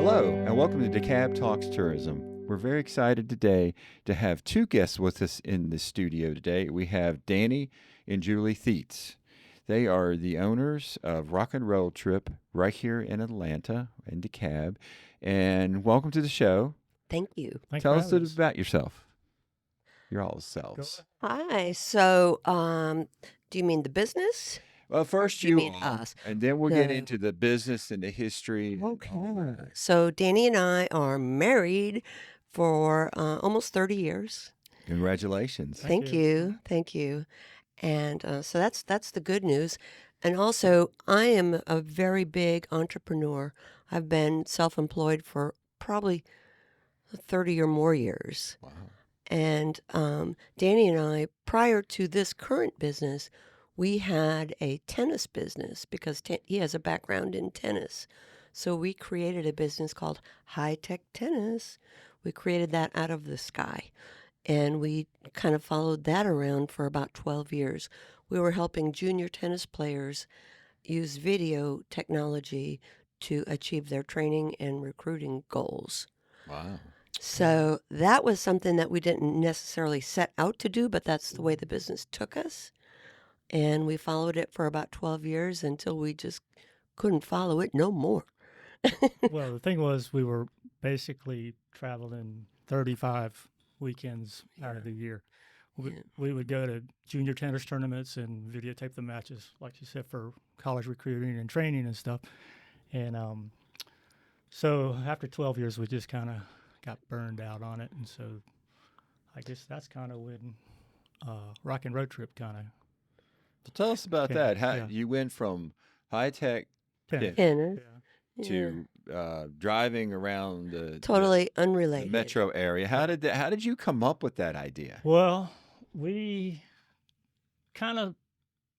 Hello, and welcome to DeKalb Talks Tourism. We're very excited today to have two guests with us in the studio today. We have Danny and Julie Thiets. They are the owners of Rockin Road Trip right here in Atlanta, in DeKalb. And welcome to the show. Thank you. Thanks Tell for us a having little us. about yourself. Your all Go selves. ahead. Hi. So, do you mean the business? Well, first Do you you mean all, us? and then we'll get No. into the business and the history and all Okay. that. So, Danny and I are married for almost 30 years. Congratulations. Thank Thank you. you. Thank you. And so that's the good news. And also, I am a very big entrepreneur. I've been self-employed for probably 30 or more years. Wow. And Danny and I, prior to this current business, we had a tennis business because he has a background in tennis. So we created a business called High Tech Tennis. We created that out of the sky. And we kind of followed that around for about 12 years. We were helping junior tennis players use video technology to achieve their training and recruiting goals. Wow. So that was something that we didn't necessarily set out to do, but that's the way the business took us. And we followed it for about 12 years until we just couldn't follow it no more. Well, the thing was, we were basically traveling 35 weekends out of the year. Yeah. We would go to junior tennis tournaments and videotape the matches, like you said, for college recruiting and training and stuff. And so after 12 years, we just kind of got burned out on it. And so I guess that's kind of when Rockin Road Trip kind of So tell us about came. that. How Yeah. you went from high tech Tennis. Tennis. Yeah. Yeah. to driving around the Totally unrelated. metro area. How did you come up with that idea? Well, we kind of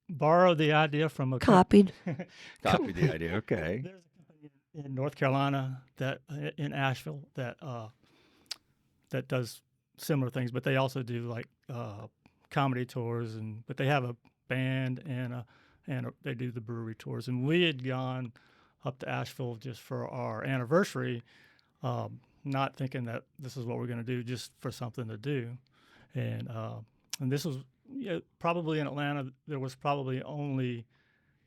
borrowed the idea from a Copied. Copied the idea. Okay. There's a company in North Carolina that in Asheville that that does similar things, but they also do like comedy tours but they have a band and they do the brewery tours. And we had gone up to Asheville just for our anniversary, not thinking that this is what we're going to do, just for something to do. And this was probably in Atlanta. There was probably only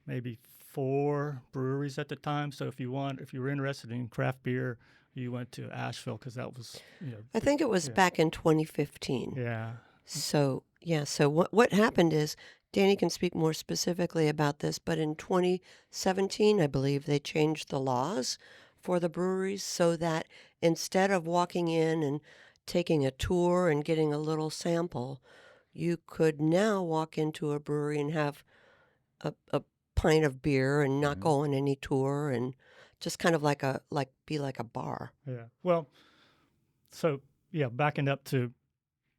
maybe 4 breweries at the time. So if you were interested in craft beer, you went to Asheville because that was I think it was yeah. back in 2015. Yeah. So, yeah, so what happened is, Danny can speak more specifically about this, but in 2017, I believe, they changed the laws for the breweries so that instead of walking in and taking a tour and getting a little sample, you could now walk into a brewery and have a pint of beer and not Mhm. go on any tour and just kind of be like a bar. Yeah. Well, so yeah, backing up to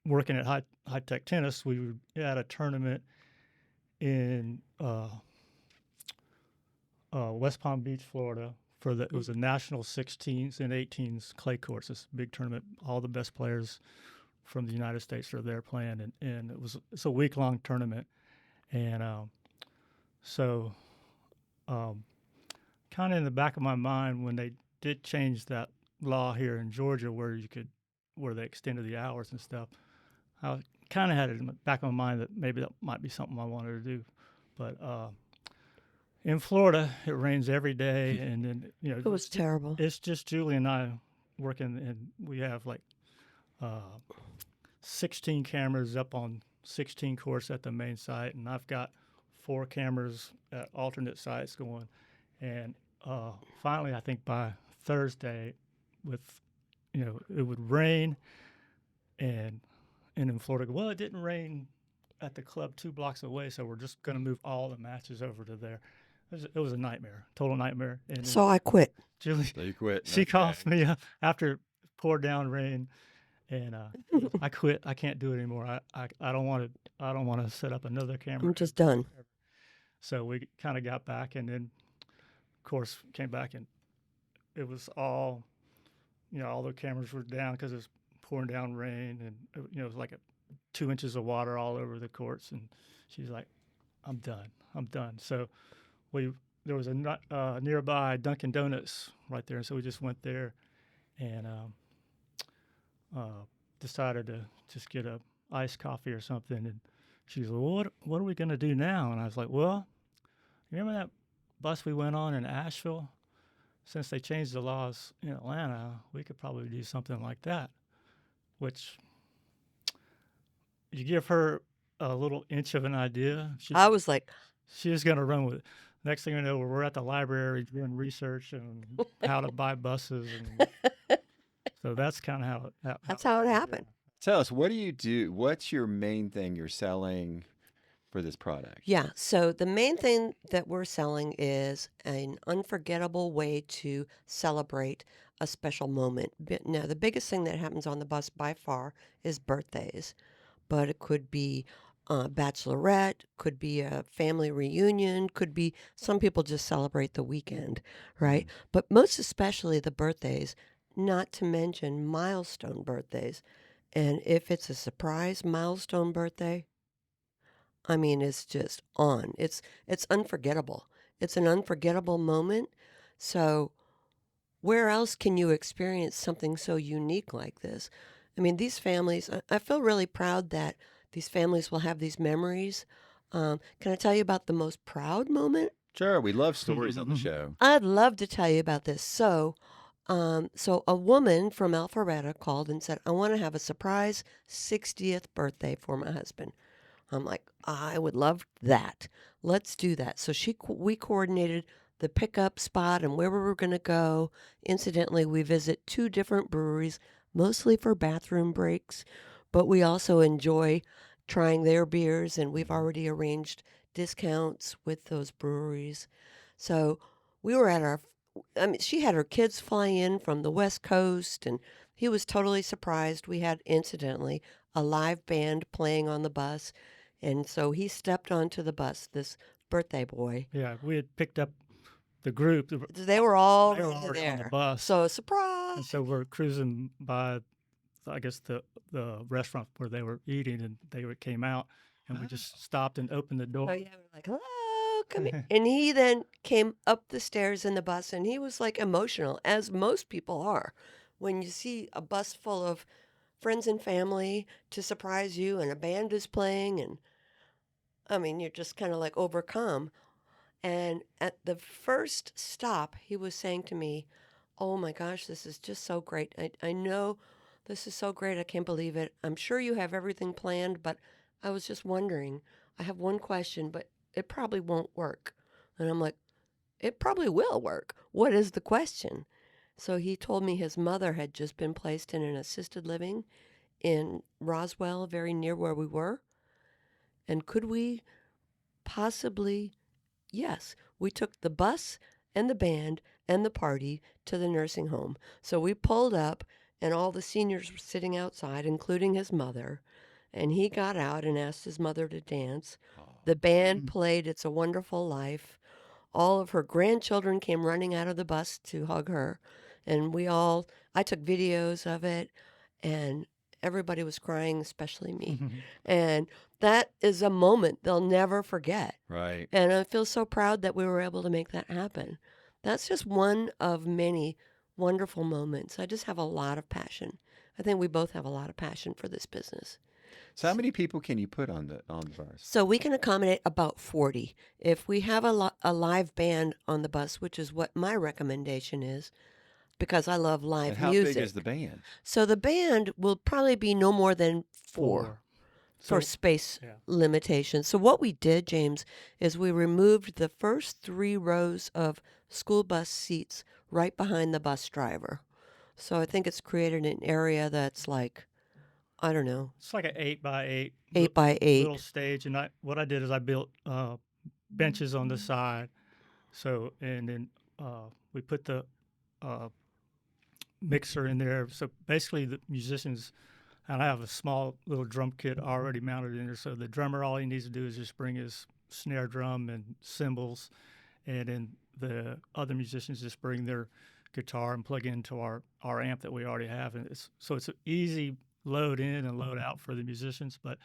working at high tech tennis, we were at a tournament in West Palm Beach, Florida, it was a national 16s and 18s clay course. This big tournament, all the best players from the United States are there playing, and it's a week-long tournament. And so kind of in the back of my mind, when they did change that law here in Georgia where they extended the hours and stuff, I kind of had it in the back of my mind that maybe that might be something I wanted to do. But in Florida, it rains every day, and then It was terrible. it's just Julie and I working, and we have like 16 cameras up on 16 courts at the main site, and I've got 4 cameras at alternate sites going. And finally, I think by Thursday, it would rain, and in Florida, well, it didn't rain at the club 2 blocks away, so we're just going to move all the matches over to there. It was a nightmare, total nightmare. And So I quit. Julie, So you quit. she Okay. calls me after it poured down rain, and I quit. I can't do it anymore. I don't want to set up another camera. I'm just done. So we kind of got back, and then of course came back, and it was all the cameras were down because it was pouring down rain, and it was like 2 inches of water all over the courts. And she's like, I'm done. So we there was a nearby Dunkin' Donuts right there, and so we just went there and uh, decided to just get a iced coffee or something. And she's like, well, what are we gonna do now? And I was like, well, you remember that bus we went on in Asheville? Since they changed the laws in Atlanta, we could probably do something like that. Which you give her a little inch of an idea, I was like, she was gonna run with it. Next thing you know, we're at the library doing research on how to buy buses, and so that's kind of that's how it yeah. happened. Tell us, what do you do? What's your main thing you're selling for this product? Yeah. So the main thing that we're selling is an unforgettable way to celebrate a special moment. Now, the biggest thing that happens on the bus by far is birthdays, but it could be a bachelorette, could be a family reunion, could be some people just celebrate the weekend, right? But most especially the birthdays, not to mention milestone birthdays. And if it's a surprise milestone birthday, I mean, it's just on. It's unforgettable. It's an unforgettable moment. So where else can you experience something so unique like this? I mean, these families, I feel really proud that these families will have these memories. Can I tell you about the most proud moment? Sure, we love stories on the show. I'd love to tell you about this. So a woman from Alpharetta called and said, I want to have a surprise 60th birthday for my husband. I'm like, I would love that. Let's do that. So we coordinated the pickup spot and where we were going to go. Incidentally, we visit two different breweries, mostly for bathroom breaks, but we also enjoy trying their beers, and we've already arranged discounts with those breweries. So we were at I mean, she had her kids fly in from the West Coast, and he was totally surprised. We had, incidentally, a live band playing on the bus. And so he stepped onto the bus, this birthday boy. Yeah, we had picked up the group. They were all They were already on the there. bus, So surprise. and so we're cruising by, I guess the restaurant where they were eating, and came out, and we just stopped and opened the So door. yeah, we're like, hello, come in. And he then came up the stairs in the bus, and he was like emotional, as most people are. When you see a bus full of friends and family to surprise you, and a band is playing, and I mean, you're just kind of like overcome. And at the first stop, he was saying to me, oh my gosh, this is just so great. I know this is so great. I can't believe it. I'm sure you have everything planned, but I was just wondering. I have one question, but it probably won't work. And I'm like, it probably will work. What is the question? So he told me his mother had just been placed in an assisted living in Roswell, very near where we were. And could we possibly, yes, we took the bus and the band and the party to the nursing home. So we pulled up, and all the seniors were sitting outside, including his mother. And he got out and asked his mother to dance. The band played It's a Wonderful Life. All of her grandchildren came running out of the bus to hug her. And I took videos of it, and everybody was crying, especially me. And that is a moment they'll never forget. Right. And I feel so proud that we were able to make that happen. That's just one of many wonderful moments. I just have a lot of passion. I think we both have a lot of passion for this business. So how many people can you put on the bus? So we can accommodate about 40. If we have a live band on the bus, which is what my recommendation is, because I love live And how music. big is the band? So the band will probably be no more than four. For So, space yeah. limitations. So what we did, James, is we removed the first 3 rows of school bus seats right behind the bus driver. So I think it's created an area that's like, I don't know, It's like an 8x8 8 by 8. little stage, and what I did is I built benches on the side. So and then we put the mixer in there. So basically, the musicians, and I have a small little drum kit already mounted in there. So the drummer, all he needs to do is just bring his snare drum and cymbals, and then the other musicians just bring their guitar and plug into our amp that we already have. And it's an easy load in and load out for the musicians. But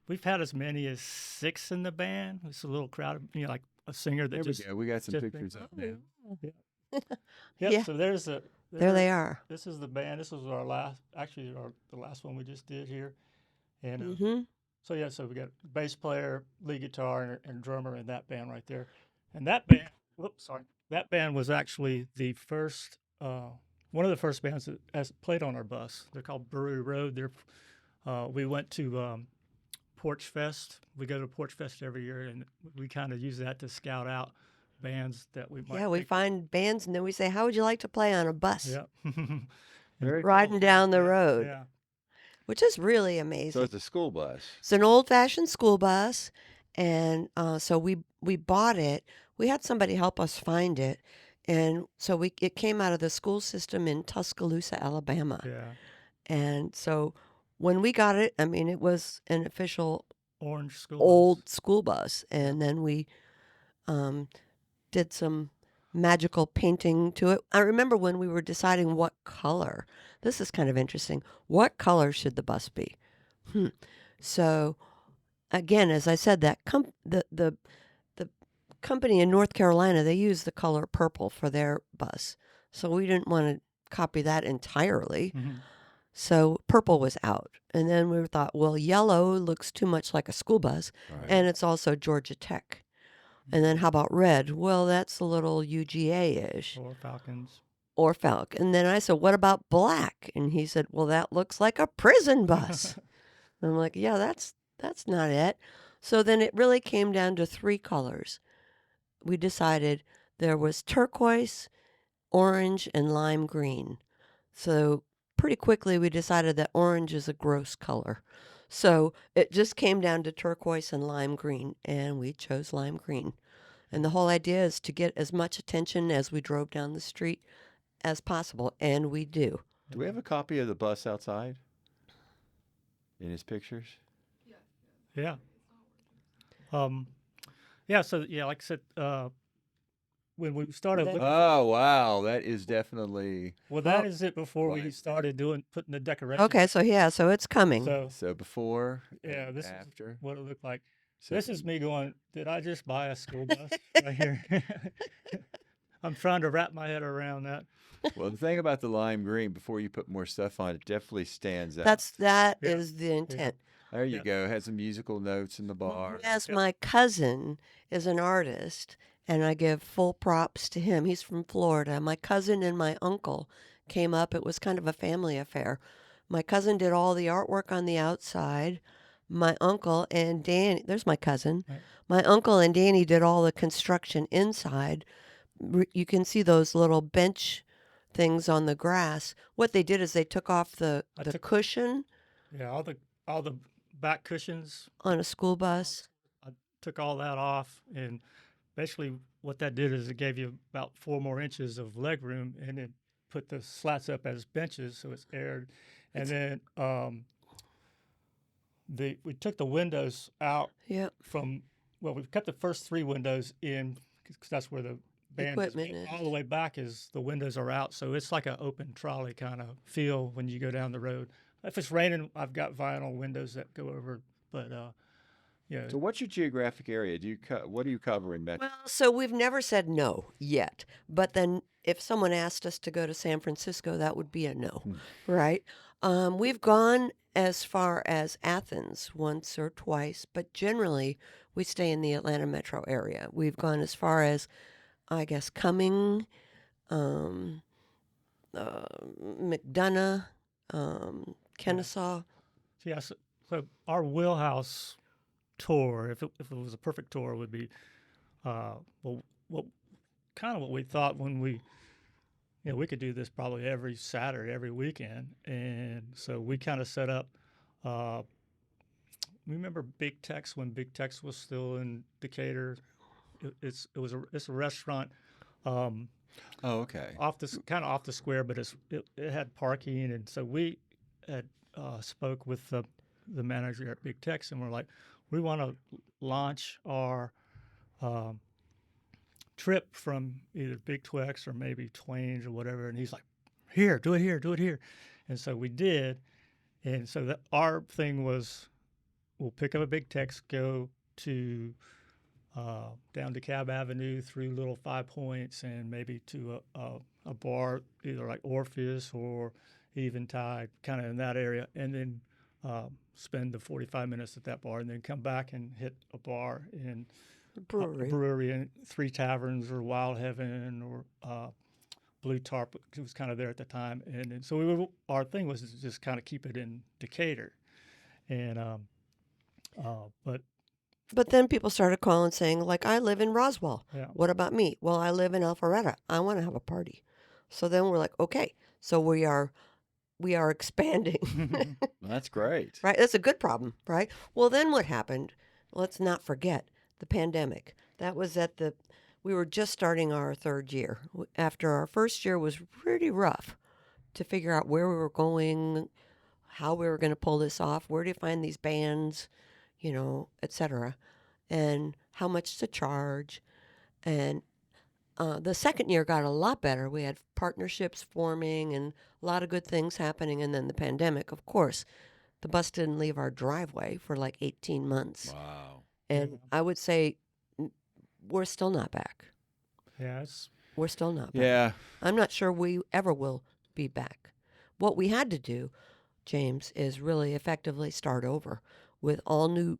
we've had as many as 6 in the band. It's a little crowded, like a singer that There we just go. We got some just pictures up now. yeah. Yep. Yeah, So there's there they are. this is the band. This was our last, actually the last one we just did here, and Mm-hmm. so yeah, so we got bass player, lead guitar, and drummer in that band right there, and that band. Whoops, sorry. That band was actually the first, one of the first bands that has played on our bus. They're called Brewery Road. We went to Porch Fest. We go to Porch Fest every year, and we kind of use that to scout out bands that we might Yeah, we think. find bands and then we say, "How would you like to play on a bus Yeah. Very riding cool. down the Yeah, road?" yeah. Which is really So amazing. it's a school bus. It's an old-fashioned school bus, and so we bought it. We had somebody help us find it, and so it came out of the school system in Tuscaloosa, Alabama. Yeah. And so when we got it, I mean, it was an official Orange school bus. old school bus, Yeah. and then we um, did some magical painting to it. I remember when we were deciding what color. This is kind of interesting. What color should the bus be? So again, as I said, the company in North Carolina, they use the color purple for their bus. So we didn't want to copy that entirely. Mhm. So purple was out. And then we thought, well, yellow looks too much like a school bus, Right. and it's also Georgia Tech. And then how about red? Well, that's a little UGA-ish Or Falcons. or Falcon. And then I said, what about black? And he said, well, that looks like a prison bus. And I'm like, yeah, that's not it. So then it really came down to three colors. We decided there was turquoise, orange, and lime green. So pretty quickly we decided that orange is a gross color. So it just came down to turquoise and lime green, and we chose lime green. And the whole idea is to get as much attention as we drove down the street as possible, and we do. Do we have a copy of the bus outside in his pictures? Yeah. Yeah. So yeah, like I said, when we started That- looking, Oh, wow. That is definitely. well, that Oh. is it before we Right. started putting the decorations. Okay, so yeah, so it's coming. So Before yeah, and this is after. what it looked like. So This is me going, did I just buy a school bus right here? I'm trying to wrap my head around that. well, the thing about the lime green, before you put more stuff on, it definitely stands out. That Yeah. is the intent. There you Yeah. go. It has some musical notes in the bar. Yes, Yep. my cousin is an artist, and I give full props to him. He's from Florida. My cousin and my uncle came up. It was kind of a family affair. My cousin did all the artwork on the outside. My uncle and Danny, there's my cousin. Right. My uncle and Danny did all the construction inside. You can see those little bench things on the grass. What they did is they took off the I took- cushion Yeah, all the back cushions, on a school bus. I took all that off, and basically what that did is it gave you about 4 more inches of leg room, and then put the slats up as benches so it's aired, and then we took the windows out Yep. from, well, we've kept the first 3 windows in because that's where the band Equipment is. is. All the way back is the windows are out, so it's like an open trolley kind of feel when you go down the road. If it's raining, I've got vinyl windows that go over, but yeah. So, what's your geographic area? What do you cover in Metro? Well, so we've never said no yet. But then if someone asked us to go to San Francisco, that would be a no, right? We've gone as far as Athens once or twice, but generally we stay in the Atlanta metro area. We've gone as far as, I guess, Cumming, McDonough, Kennesaw. So, yeah, so our wheelhouse tour, if it was a perfect tour, would be, well, kind of what we thought when we could do this probably every Saturday, every weekend, and so we kind of set up. Remember Big Tex when Big Tex was still in Decatur? It's a restaurant. Oh, okay. Kind of off the square, but it had parking, and so we had spoke with the manager at Big Tex, and we're like, we want to launch our trip from either Big Twex or maybe Twain's or whatever, and he's like, here, do it here, and so we did, and so our thing was, we'll pick up a Big Tex, go to down DeKalb Avenue through Little Five Points and maybe to a bar, either like Orpheus or Eventide, kind of in that area, and then spend the 45 minutes at that bar, and then come back and hit a bar in The a brewery. brewery in Three Taverns or Wild Heaven or Blue Tarp. It was kind of there at the time, and then, so our thing was to just kind of keep it in Decatur, and but But then people started calling saying, like, I live in Roswell. yeah, What about me? Well, I live in Alpharetta. I want to have a party. So then we're like, okay, so we are expanding. Well, that's great. Right? That's a good problem, right? Well, then what happened? Let's not forget the pandemic. That was we were just starting our third year. After our first year was pretty rough to figure out where we were going, how we were going to pull this off, where to find these bands, etc., and how much to charge. And the second year got a lot better. We had partnerships forming and a lot of good things happening. And then the pandemic, of course, the bus didn't leave our driveway for like 18 months. Wow. And Yeah. I would say we're still not back. yeah, it's We're still not back. Yeah. I'm not sure we ever will be back. What we had to do, James, is really effectively start over with all new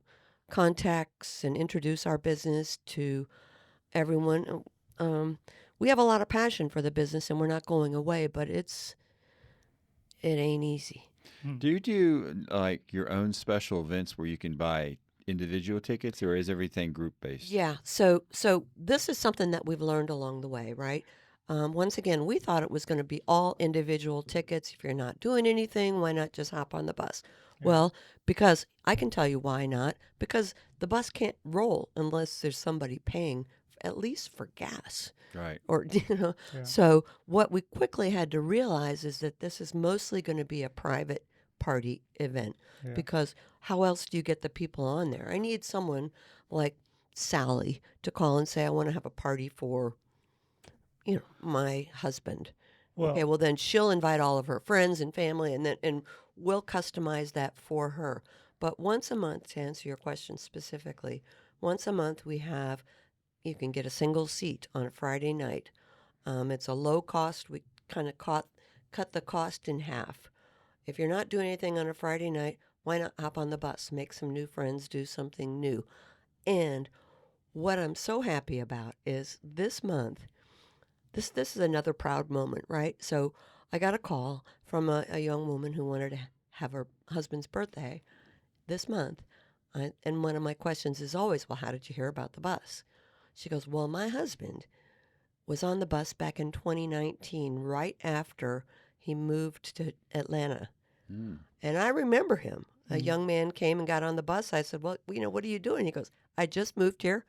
contacts and introduce our business to everyone. We have a lot of passion for the business and we're not going away, but it ain't easy. Do you do like your own special events where you can buy individual tickets, or is everything group based? Yeah. So this is something that we've learned along the way, right? Once again, we thought it was going to be all individual tickets. If you're not doing anything, why not just hop on the bus? Yeah. Well, because I can tell you why not. Because the bus can't roll unless there's somebody paying at least for gas. Right. Or Yeah. So what we quickly had to realize is that this is mostly going to be a private party event, Yeah. because how else do you get the people on there? I need someone like Sally to call and say, I want to have a party for my husband. Well, Okay, well then she'll invite all of her friends and family, and we'll customize that for her. But once a month, to answer your question specifically, once a month you can get a single seat on a Friday night. It's a low cost. We kind of cut the cost in half. If you're not doing anything on a Friday night, why not hop on the bus, make some new friends, do something new? And what I'm so happy about is this month, this is another proud moment, right? So I got a call from a young woman who wanted to have her husband's birthday this month. And one of my questions is always, well, how did you hear about the bus? She goes, well, my husband was on the bus back in 2019, right after he moved to Atlanta. Mm. And I remember him. A Mhm. young man came and got on the bus. I said, well, what are you doing? He goes, I just moved here.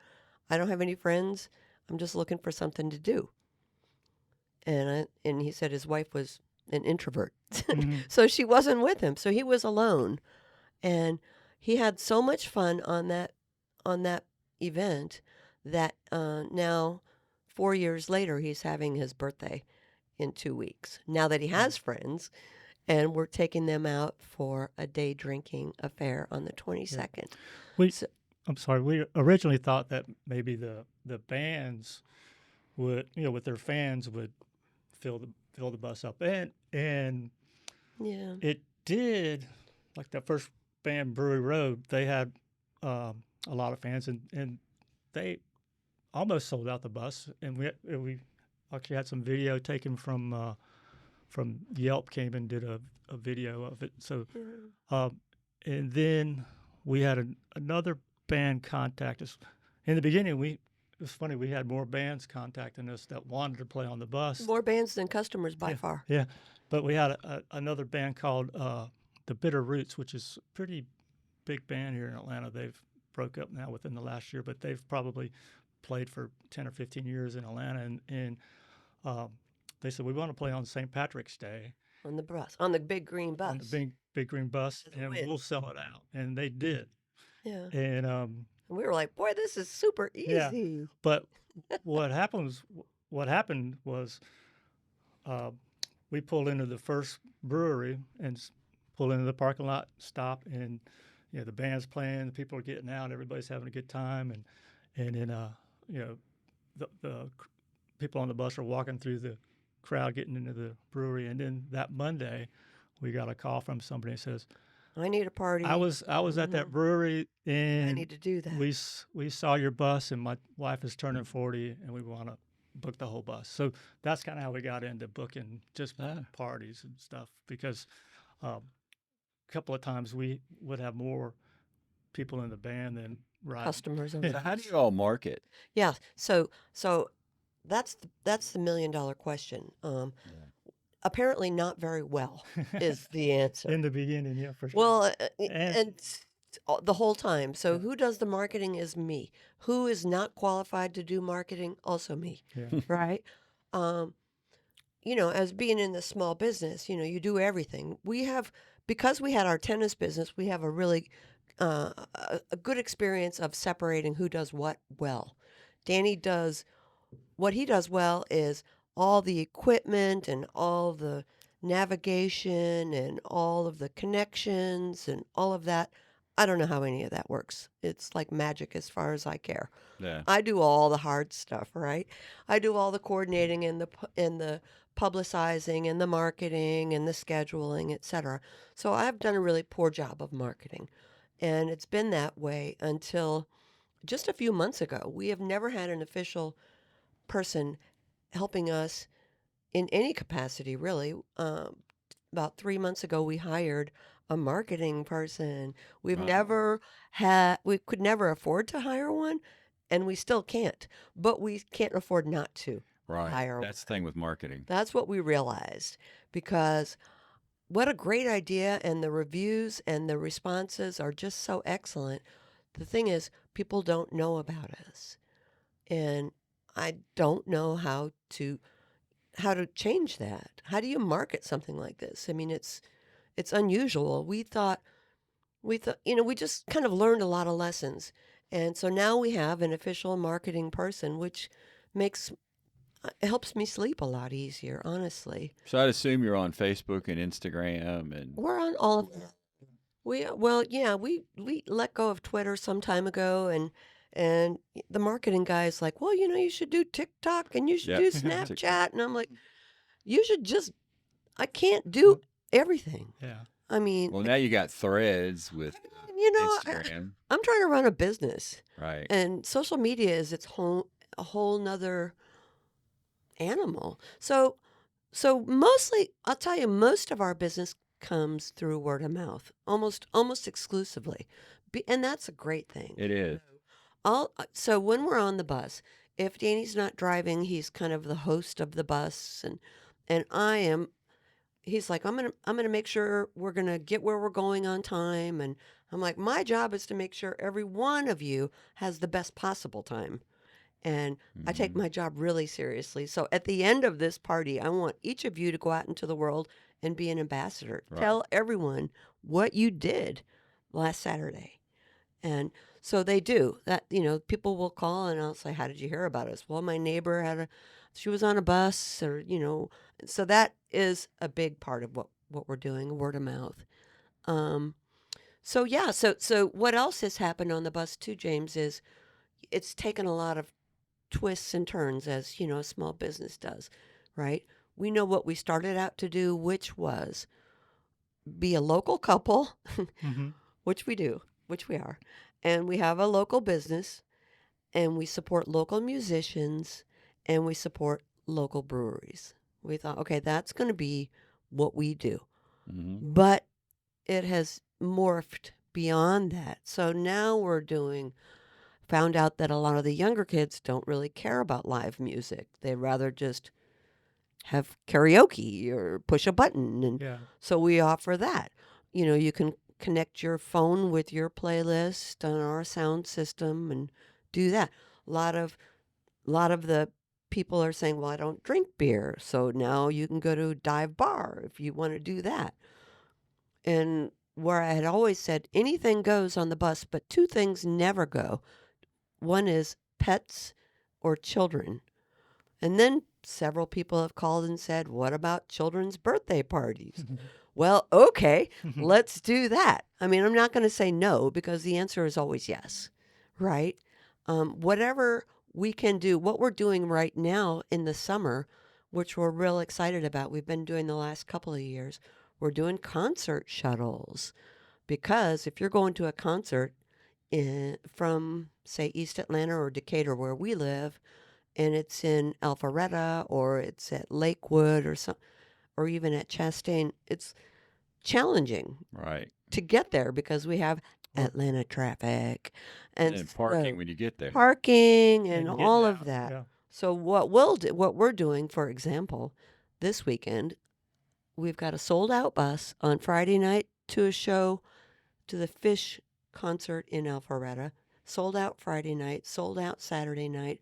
I don't have any friends. I'm just looking for something to do. And he said his wife was an introvert. Mhm. So she wasn't with him. So he was alone. And he had so much fun on that event that now 4 years later he's having his birthday in 2 weeks. Now that he has friends, and we're taking them out for a day drinking affair on the 22nd. we So, I'm sorry. We originally thought that maybe the bands would, with their fans, would fill the bus up, and yeah. it did. Like that first band, Brewery Road, they had a lot of fans, and they almost sold out the bus. And we actually had some video taken from Yelp, came and did a video of it. So, and then we had another band contact us. In the beginning, it was funny. We had more bands contacting us that wanted to play on the bus. More bands than customers by far. Yeah, but we had another band called the Bitter Roots, which is a pretty big band here in Atlanta. They've broke up now within the last year, but they've probably played for 10 or 15 years in Atlanta. And they said, we want to play on St. Patrick's Day On the bus, on the big green bus. on the big green bus, As a and win. we'll sell it out. And they did. Yeah. And And we were like, boy, this is super Yeah. easy. but what happened was we pulled into the first brewery and pulled into the parking lot, stop, and the band's playing, the people are getting out, everybody's having a good time, and then you know the people on the bus are walking through the crowd getting into the brewery, and then that Monday we got a call from somebody that says, I need a party. I was at that brewery I and need to do that. we saw your bus and my wife is turning 40 and we want to book the whole bus. So that's kind of how we got into booking just parties and stuff, because a couple of times we would have more people in the band than Customers. So how do you all market? Yeah. So that's the $1 million question. Apparently not very well is the answer. in the beginning, yeah, for sure. Well, And- the whole time. So who does the marketing is me. Who is not qualified to do marketing? Also me. Yeah. Right? As being in the small business, you do everything. Because we had our tennis business, we have a really a good experience of separating who does what well. Danny does what he does well is all the equipment and all the navigation and all of the connections and all of that. I don't know how any of that works. It's like magic as far as I care. Yeah. I do all the hard stuff, right? I do all the coordinating and the publicizing and the marketing and the scheduling, etc. So I've done a really poor job of marketing. And it's been that way until just a few months ago. We have never had an official person helping us in any capacity, really. About 3 months ago, we hired a marketing person. We could never afford to hire one, and we still can't. But we can't afford not to hire one. That's the thing with marketing. That's what we realized, because what a great idea, and the reviews and the responses are just so excellent. The thing is, people don't know about us, and I don't know how to change that. How do you market something like this? I mean, it's unusual. We thought, we just kind of learned a lot of lessons, and so now we have an official marketing person, which it helps me sleep a lot easier, honestly. So I'd assume you're on Facebook and Instagram, and We're on all of that. We let go of Twitter some time ago, and the marketing guy is like, well, you should do TikTok and you should do Snapchat, and I'm like, I can't do everything. Yeah. I mean, well, now you got Threads with Instagram. I'm trying to run a business, Right. and social media is a whole nother animal. So mostly, I'll tell you, most of our business comes through word of mouth, almost exclusively, and that's a great thing. It is. So when we're on the bus, if Danny's not driving, he's kind of the host of the bus, and I am. He's like, I'm gonna make sure we're gonna get where we're going on time, and I'm like, my job is to make sure every one of you has the best possible time. And I take my job really seriously. So at the end of this party, I want each of you to go out into the world and be an ambassador. Right. Tell everyone what you did last Saturday. And so they do that. People will call and I'll say, how did you hear about us? Well, my neighbor she was on a bus, or, so that is a big part of what we're doing, word of mouth. So what else has happened on the bus too, James, is it's taken a lot of twists and turns, as a small business does, right? We know what we started out to do, which was be a local couple, which we do, which we are, and we have a local business, and we support local musicians, and we support local breweries. We thought, okay, that's going to be what we do, but it has morphed beyond that. So now found out that a lot of the younger kids don't really care about live music. They'd rather just have karaoke or push a button. And so we offer that. You can connect your phone with your playlist on our sound system and do that. A lot of the people are saying, well, I don't drink beer. So now you can go to a dive bar if you want to do that. And where I had always said anything goes on the bus, but two things never go. One is pets or children. And then several people have called and said, what about children's birthday parties? Well, okay, let's do that. I mean, I'm not going to say no, because the answer is always yes, right? Whatever we can do, what we're doing right now in the summer, which we're real excited about, we've been doing the last couple of years, we're doing concert shuttles. Because if you're going to a concert from, say, East Atlanta or Decatur, where we live, and it's in Alpharetta or it's at Lakewood or even at Chastain, it's challenging Right. to get there because we have Well, Atlanta traffic And and then parking so when you get there. parking and and getting all of out. that. Yeah. So what we're doing, for example, this weekend, we've got a sold out bus on Friday night to a show to the Fish concert in Alpharetta. Sold out Friday night, sold out Saturday night,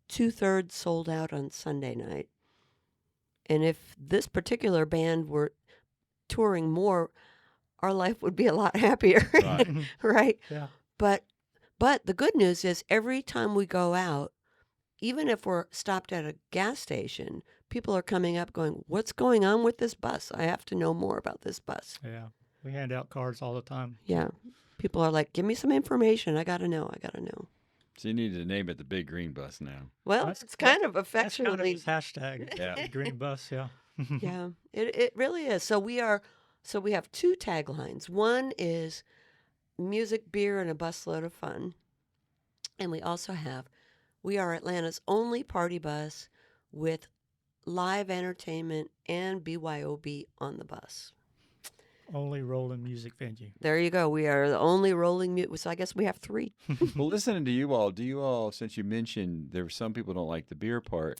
2/3 sold out on Sunday night. And if this particular band were touring more, our life would be a lot happier, Right. right? Yeah. But but the good news is every time we go out, even if we're stopped at a gas station, people are coming up going, "What's going on with this bus? I have to know more about this bus." Yeah. We hand out cards all the time. Yeah. People are like, "Give me some information. I got to know. I got to know." So you need to name it the Big Green Bus now. Well, That's it's kind of that's kind of affectionately, his hashtag. Yeah. Green bus. Yeah. yeah, it really is. So we have two taglines. One is music, beer, and a busload of fun. And we are Atlanta's only party bus with live entertainment and BYOB on the bus. Only rolling music venue. There you go. We are the only rolling mute. So I guess we have three. Well, listening to you all, do you all, since you mentioned there were some people don't like the beer part,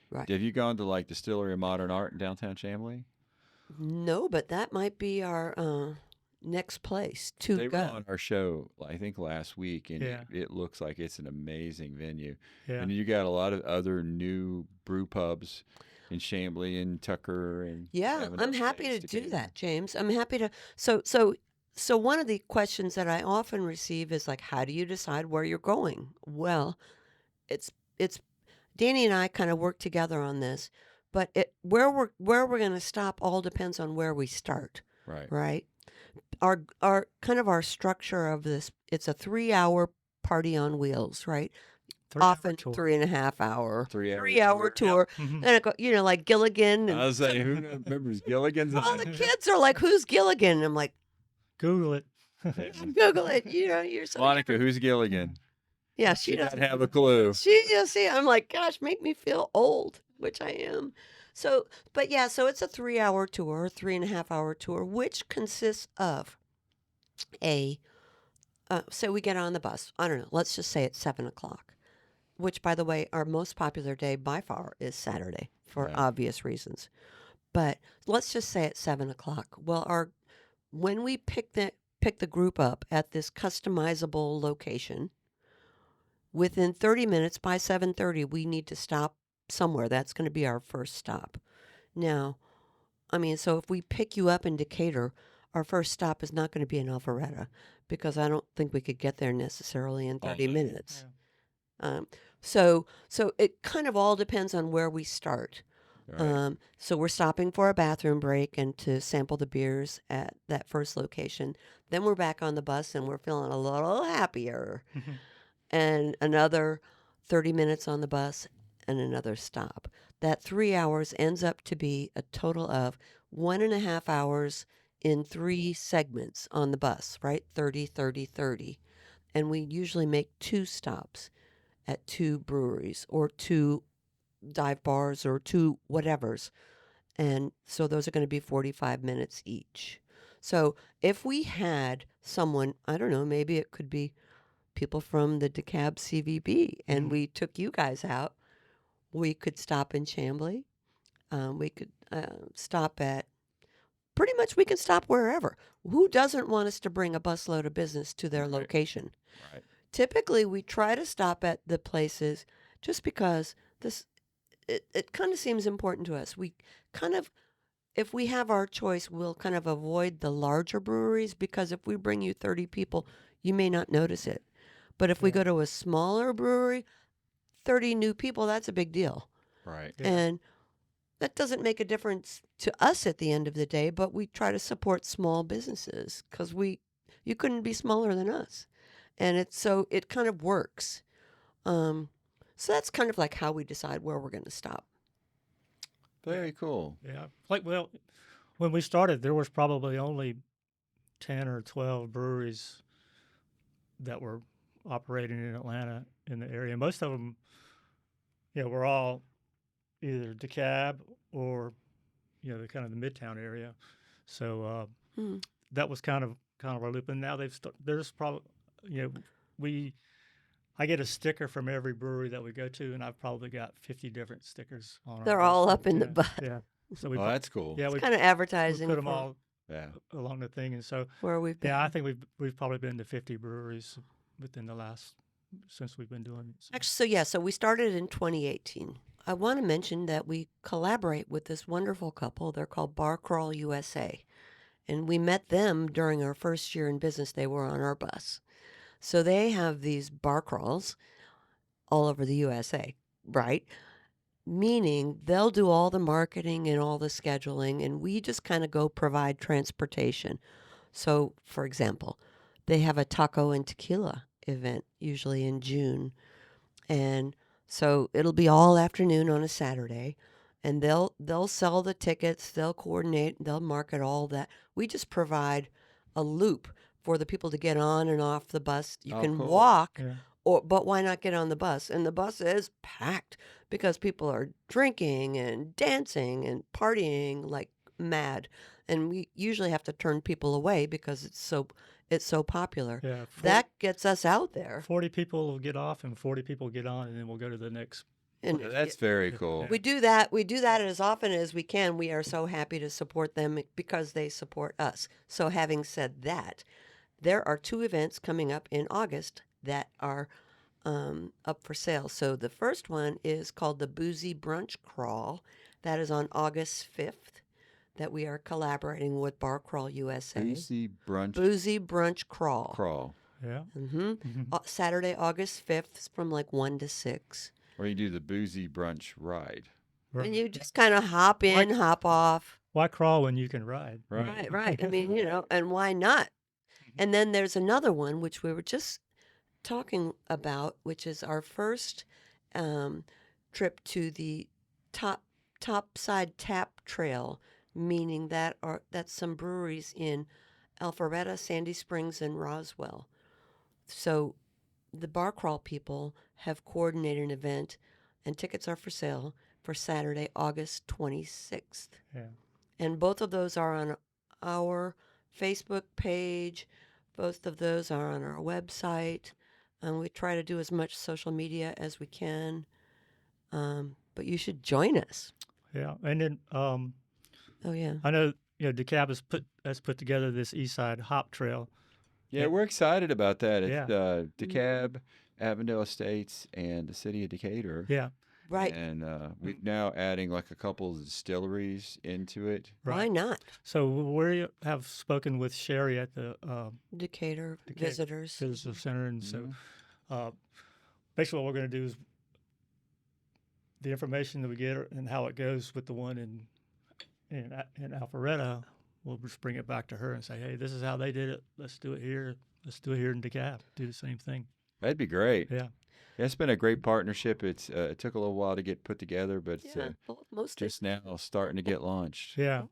Right. have you gone to like Distillery of Modern Art in downtown Chamblee? No, but that might be our next place to They were go. on our show, I think, last week, and Yeah. it looks like it's an amazing venue. Yeah. And you got a lot of other new brew pubs in Chamblee and Tucker, and Yeah, have I'm enough happy to space do cater. that, James. I'm happy to. So one of the questions that I often receive is like, how do you decide where you're going? Well, it's Danny and I kind of work together on this, but where we're going to stop all depends on where we start, Right. right? Our kind of our structure of this, it's a 3 hour party on wheels, right? 3 hour Often tour. 3.5 hour, 3 hour 3 hour tour. tour, and it like Gilligan and I was saying, who remembers Gilligan's? all the kids are like, "Who's Gilligan?" And I'm like, Google it. "Google it." You're so Monica, who's Gilligan? yeah. She She doesn't doesn't. have a clue. She just see. I'm like, gosh, make me feel old, which I am. So, but yeah, so it's a 3 hour tour, 3.5 hour tour, which consists of a. So we get on the bus. I don't know. Let's just say it's 7 o'clock. Which, by the way, our most popular day by far is Saturday for Yeah. obvious reasons. But let's just say it's 7 o'clock. Well, when we pick the group up at this customizable location, within 30 minutes by 7:30, we need to stop somewhere. That's going to be our first stop. Now, I mean, so if we pick you up in Decatur, our first stop is not going to be in Alpharetta because I don't think we could get there necessarily in 30 day. minutes. So it kind of all depends on where we start. Right. So we're stopping for a bathroom break and to sample the beers at that first location. Then we're back on the bus and we're feeling a little happier. And another 30 minutes on the bus and another stop. That 3 hours ends up to be a total of 1.5 hours in 3 segments on the bus, right? 30, 30, 30. And we usually make 2 stops at 2 breweries or 2 dive bars or 2 whatevers. And so those are going to be 45 minutes each. So if we had someone, I don't know, maybe it could be people from the DeKalb CVB and we took you guys out, we could stop in Chamblee. We could stop at pretty much we can stop wherever. Who doesn't want us to bring a busload of business to their Right. location? Right. Typically, we try to stop at the places just because it kind of seems important to us. We kind of, if we have our choice, we'll kind of avoid the larger breweries because if we bring you 30 people, you may not notice it. But if we Yeah. go to a smaller brewery, 30 new people, that's a big deal. Right. Yeah. And that doesn't make a difference to us at the end of the day, but we try to support small businesses because you couldn't be smaller than us. And it kind of works. So that's kind of like how we decide where we're going to stop. Very cool. Yeah. Like, well, when we started, there was probably only 10 or 12 breweries that were operating in Atlanta in the area. Most of them, were all either DeKalb or, the kind of the Midtown area. So Hmm. that was kind of our loop. And now there's probably, I get a sticker from every brewery that we go to, and I've probably got 50 different stickers on our They're all website. up in the Yeah, butt. yeah. So Oh, that's cool. yeah, It's we kind of advertising put them for all Yeah. along the thing, and so where we've been. yeah, I think we've probably been to 50 breweries within the last since we've been doing it. Actually, so we started in 2018. I want to mention that we collaborate with this wonderful couple. They're called Bar Crawl USA. And we met them during our first year in business. They were on our bus. So they have these bar crawls all over the USA, right? Meaning they'll do all the marketing and all the scheduling, and we just kind of go provide transportation. So, for example, they have a taco and tequila event, usually in June. And so it'll be all afternoon on a Saturday, and they'll sell the tickets, they'll coordinate, they'll market all that. We just provide a loop for the people to get on and off the bus. You Oh, can cool. walk, Yeah. but why not get on the bus? And the bus is packed because people are drinking and dancing and partying like mad. And we usually have to turn people away because it's so popular. Yeah, That gets us out there. 40 people will get off and 40 people get on, and then we'll go to the next. And That's very cool. Yeah. we do that. We do that as often as we can. We are so happy to support them because they support us. So, having said that, there are 2 events coming up in August that are up for sale. So, the first one is called the Boozy Brunch Crawl. That is on August 5th. That we are collaborating with Bar Crawl USA. Boozy brunch Boozy Brunch Crawl. crawl. Yeah. Saturday, August 5th, from like 1 to 6. Or you do the boozy brunch ride. And you just kind of hop in, hop off. Why crawl when you can ride? Right. Right. I mean, and why not? And then there's another one, which we were just talking about, which is our first trip to the Topside Tap Trail, meaning that's some breweries in Alpharetta, Sandy Springs, and Roswell. So the Bar Crawl people have coordinated an event, and tickets are for sale for Saturday, August 26th. Yeah. And both of those are on our Facebook page. Both of those are on our website. And we try to do as much social media as we can. But you should join us. Yeah. And then Oh, yeah. I know DeKalb has put together this East Side Hop Trail. Yeah, we're excited about that. It's Yeah. DeKalb, Avondale Estates, and the city of Decatur. Yeah. Right. And we're now adding like a couple of distilleries into it. Why not? So we have spoken with Sherry at the Decatur Decatur visitors. Visitor Center, and Mm-hmm. so basically what we're going to do is the information that we get and how it goes with the one in Alpharetta, we'll just bring it back to her and say, hey, this is how they did it. Let's do it here. Let's do it here in DeKalb. Do the same thing. That'd be great. Yeah. Yeah, it's been a great partnership. It took a little while to get put together, but it's Yeah, mostly. just now starting to get launched. Yeah.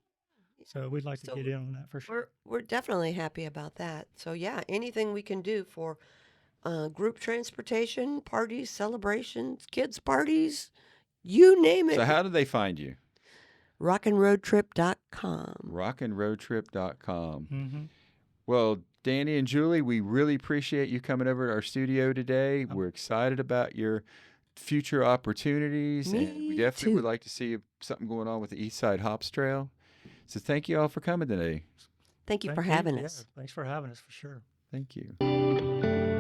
So we'd like to So get in on that for sure. We're definitely happy about that. So yeah, anything we can do for group transportation, parties, celebrations, kids parties, you name it. So how do they find you? RockinRoadTrip.com. RockinRoadTrip.com. Mm-hmm. Well, Danny and Julie, we really appreciate you coming over to our studio today. We're excited about your future opportunities, and we Me definitely too. would like to see something going on with the East Side Hops Trail. So thank you all for coming today. Thank you for having Yeah, us. thanks for having us for sure. Thank you.